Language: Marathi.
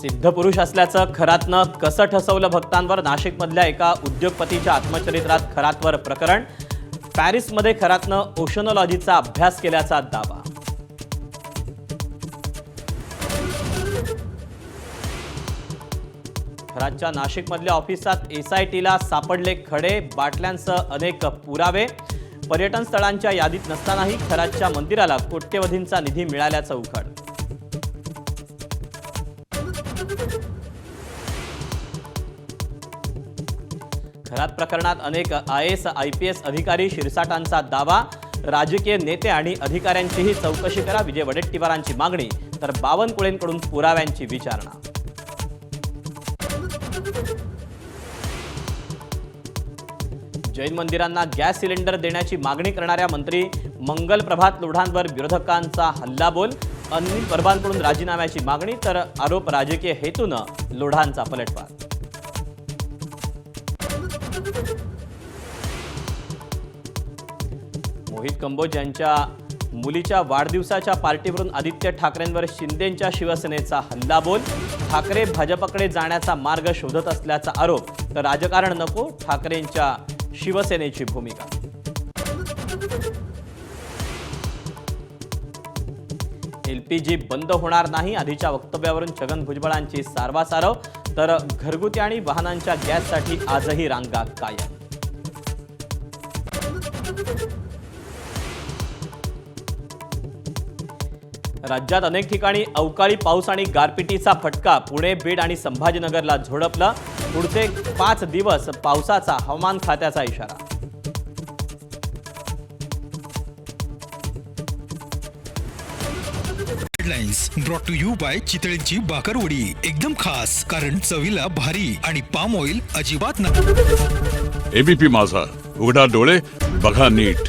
सिद्धपुरुष असल्याचं खरातनं कसं ठसवलं भक्तांवर? नाशिकमधल्या एका उद्योगपतीच्या आत्मचरित्रात खरातवर प्रकरण. पॅरिसमध्ये खरातनं ओशनॉलॉजीचा अभ्यास केल्याचा दावा. खरातच्या नाशिकमधल्या ऑफिसात एसआयटीला सापडले खडे, बाटल्यांसह अनेक पुरावे. पर्यटन स्थळांच्या यादीत नसतानाही खरातच्या मंदिराला कोट्यवधींचा निधी मिळाल्याचं उघड. खरात प्रकरणात अनेक आयएएस आयपीएस अधिकारी शिरसाटांचा दावा. राजकीय नेते आणि अधिकाऱ्यांचीही चौकशी करा, विजय वडेट्टीवारांची मागणी. तर बावनकुळेंकडून पुराव्यांची विचारणा. जैन मंदिरांना गॅस सिलेंडर देण्याची मागणी करणाऱ्या मंत्री मंगल प्रभात लोढांवर विरोधकांचा हल्लाबोल. अनिल परबांकडून राजीनाम्याची मागणी. तर आरोप राजकीय हेतूनं लोढांचा पलटवार. मोहित कंबोज यांच्या मुलीच्या वाढदिवसाच्या पार्टीवरून आदित्य ठाकरेंवर शिंदेंच्या शिवसेनेचा हल्लाबोल. ठाकरे भाजपकडे जाण्याचा मार्ग शोधत असल्याचा आरोप. तर राजकारण नको, ठाकरेंच्या शिवसेनेची भूमिका. एलपीजी बंद होणार नाही, आधीच्या वक्तव्यावरून छगन भुजबळांची सारवासारव. तर घरगुती आणि वाहनांच्या गॅससाठी आजही रांगा कायम. राज्यात अनेक ठिकाणी अवकाळी पाऊस आणि गारपिटीचा फटका. पुणे, बीड आणि संभाजीनगरला झोडपलं. पुढचे 5 दिवस पावसाचा हवामान खात्याचा इशारा. Headlines brought to you by चितळेंची बाकरवडी. एकदम खास, कारण चवीला भारी आणि पाम ऑइल अजिबात नाही. एबीपी माझा, उघडा डोळे बघा नीट.